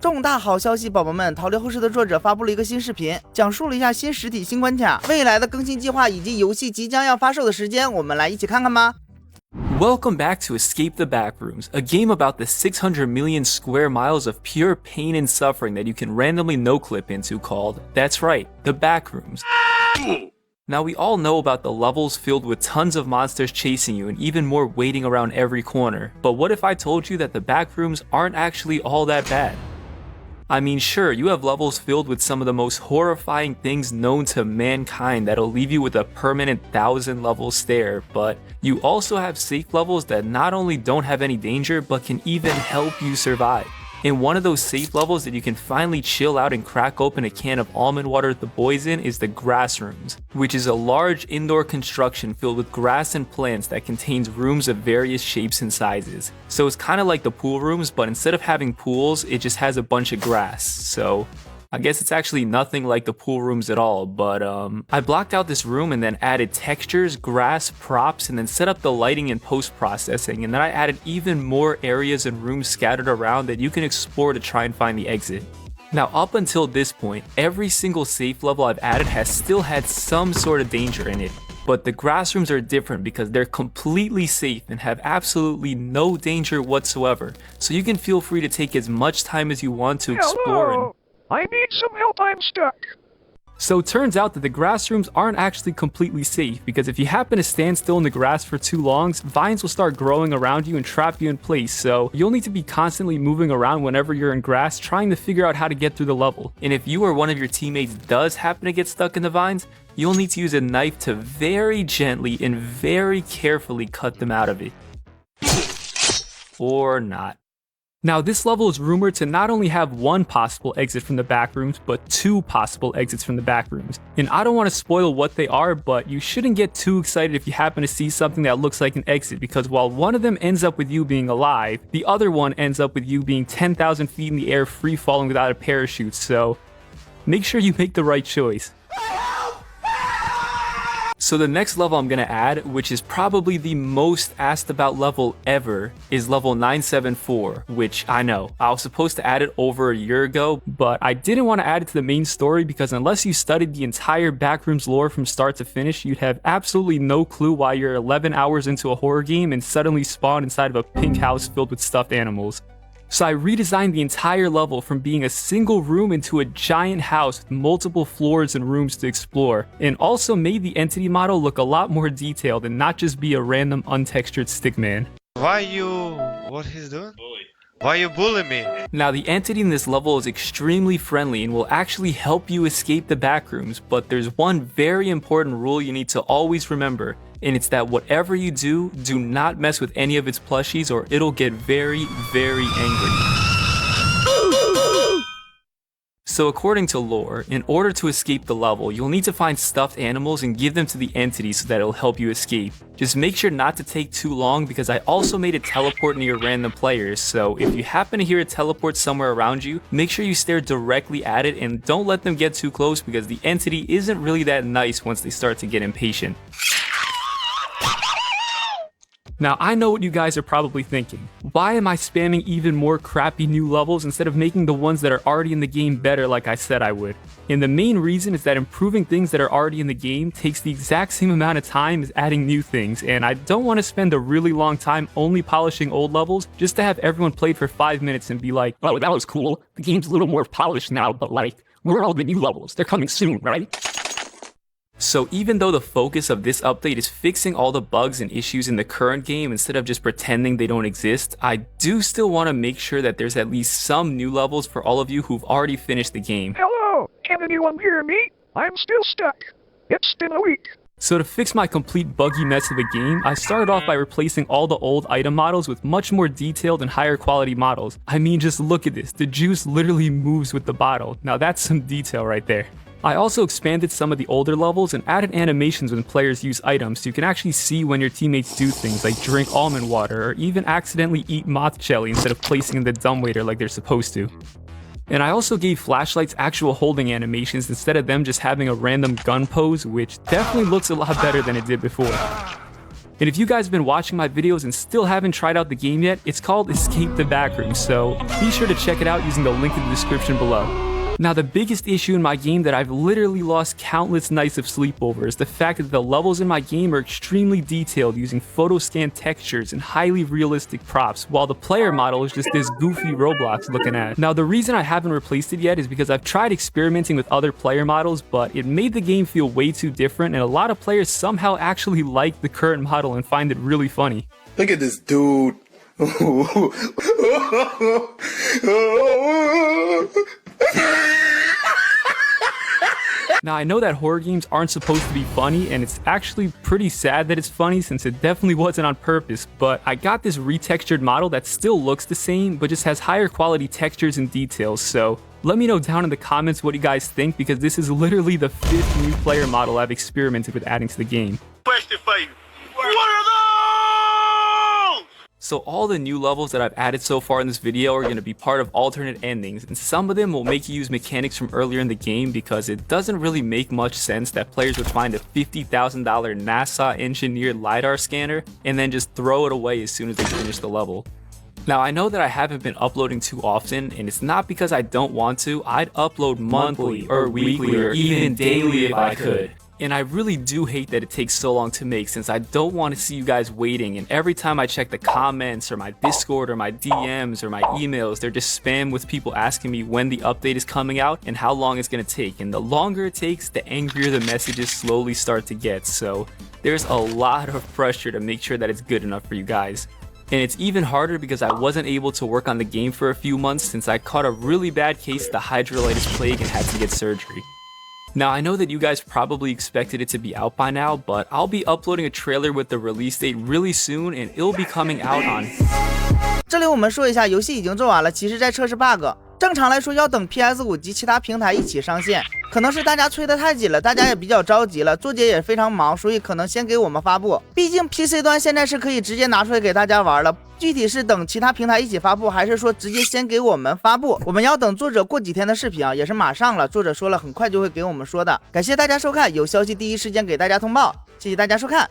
重大好消息，宝宝们！逃离后室的作者发布了一个新视频，讲述了一下新实体新关卡、未来的更新计划以及游戏即将要发售的时间。我们来一起看看吧。 Welcome back to Escape the Backrooms, a game about the 600 million square miles of pure pain and suffering that you can randomly no-clip into called, that's right, the Backrooms. Now we all know about the levels filled with tons of monsters chasing you and even more waiting around every corner, but what if I told you that the Backrooms aren't actually all that bad? I mean, sure, you have levels filled with some of the most horrifying things known to mankind that'll leave you with a permanent 1,000-level stare, but you also have safe levels that not only don't have any danger, but can even help you survive. And one of those safe levels that you can finally chill out and crack open a can of almond water with the boys in is the grass rooms, which is a large indoor construction filled with grass and plants that contains rooms of various shapes and sizes. So it's kind of like the pool rooms, but instead of having pools, it just has a bunch of grass. So I guess it's actually nothing like the pool rooms at all, but I blocked out this room and then added textures, grass, props, and then set up the lighting and post-processing, and then I added even more areas and rooms scattered around that you can explore to try and find the exit. Now up until this point, every single safe level I've added has still had some sort of danger in it. But the grass rooms are different because they're completely safe and have absolutely no danger whatsoever, so you can feel free to take as much time as you want to explore. Hello. I need some help, I'm stuck. So it turns out that the grass rooms aren't actually completely safe, because if you happen to stand still in the grass for too long, vines will start growing around you and trap you in place, so you'll need to be constantly moving around whenever you're in grass trying to figure out how to get through the level. And if you or one of your teammates does happen to get stuck in the vines, you'll need to use a knife to very gently and very carefully cut them out of it. Or not. Now this level is rumored to not only have one possible exit from the backrooms, but two possible exits from the backrooms. And I don't want to spoil what they are, but you shouldn't get too excited if you happen to see something that looks like an exit, because while one of them ends up with you being alive, the other one ends up with you being 10,000 feet in the air free falling without a parachute, so make sure you make the right choice. So the next level I'm gonna add, which is probably the most asked about level ever, is level 974, which I know, I was supposed to add it over a year ago, but I didn't want to add it to the main story because unless you studied the entire Backrooms lore from start to finish, you'd have absolutely no clue why you're 11 hours into a horror game and suddenly spawn inside of a pink house filled with stuffed animals. So I redesigned the entire level from being a single room into a giant house with multiple floors and rooms to explore, and also made the entity model look a lot more detailed and not just be a random untextured stickman. What he's doing? Why you bully me? Now the entity in this level is extremely friendly and will actually help you escape the backrooms, but there's one very important rule you need to always remember, and it's that whatever you do, do not mess with any of its plushies or it'll get very, very angry. So according to lore, in order to escape the level, you'll need to find stuffed animals and give them to the entity so that it'll help you escape. Just make sure not to take too long because I also made it teleport near random players, so if you happen to hear it teleport somewhere around you, make sure you stare directly at it and don't let them get too close because the entity isn't really that nice once they start to get impatient. Now I know what you guys are probably thinking. Why am I spamming even more crappy new levels instead of making the ones that are already in the game better like I said I would? And the main reason is that improving things that are already in the game takes the exact same amount of time as adding new things, and I don't want to spend a really long time only polishing old levels just to have everyone play for 5 minutes and be like, oh, that was cool, the game's a little more polished now, but like, where are all the new levels? They're coming soon, right? So even though the focus of this update is fixing all the bugs and issues in the current game instead of just pretending they don't exist, I do still want to make sure that there's at least some new levels for all of you who've already finished the game. Hello, can anyone hear me? I'm still stuck. It's been a week. So to fix my complete buggy mess of a game, I started off by replacing all the old item models with much more detailed and higher quality models. I mean, just look at this, the juice literally moves with the bottle. Now that's some detail right there. I also expanded some of the older levels and added animations when players use items so you can actually see when your teammates do things like drink almond water or even accidentally eat moth jelly instead of placing in the dumbwaiter like they're supposed to. And I also gave flashlights actual holding animations instead of them just having a random gun pose, which definitely looks a lot better than it did before. And if you guys have been watching my videos and still haven't tried out the game yet, it's called Escape the Backrooms, so be sure to check it out using the link in the description below. Now, the biggest issue in my game that I've literally lost countless nights of sleep over is the fact that the levels in my game are extremely detailed using photoscan textures and highly realistic props, while the player model is just this goofy Roblox looking at. Now, the reason I haven't replaced it yet is because I've tried experimenting with other player models, but it made the game feel way too different, and a lot of players somehow actually like the current model and find it really funny. Look at this dude. Now, I know that horror games aren't supposed to be funny, and it's actually pretty sad that it's funny since it definitely wasn't on purpose, but I got this retextured model that still looks the same, but just has higher quality textures and details, so let me know down in the comments what you guys think, because this is literally the 5th new player model I've experimented with adding to the game. Question for you. What are those? So all the new levels that I've added so far in this video are going to be part of alternate endings, and some of them will make you use mechanics from earlier in the game because it doesn't really make much sense that players would find a $50,000 NASA engineered LiDAR scanner and then just throw it away as soon as they finish the level. Now, I know that I haven't been uploading too often, and it's not because I don't want to. I'd upload monthly or weekly or even daily if I could. And I really do hate that it takes so long to make, since I don't want to see you guys waiting, and every time I check the comments or my Discord or my DMs or my emails, they're just spam with people asking me when the update is coming out and how long it's going to take. And the longer it takes, the angrier the messages slowly start to get. So there's a lot of pressure to make sure that it's good enough for you guys. And it's even harder because I wasn't able to work on the game for a few months since I caught a really bad case of the hydrolytis plague and had to get surgery. Now, I know that you guys probably expected it to be out by now, but I'll be uploading a trailer with the release date really soon, and it'll be coming out on... 这里我们说一下，游戏已经做完了，其实在测试 bug。正常来说，要等 PS5 及其他平台一起上线，可能是大家催得太紧了，大家也比较着急了，作姐也非常忙，所以可能先给我们发布。毕竟 PC 端现在是可以直接拿出来给大家玩了，具体是等其他平台一起发布，还是说直接先给我们发布？我们要等作者过几天的视频啊，也是马上了，作者说了很快就会给我们说的。感谢大家收看，有消息第一时间给大家通报，谢谢大家收看。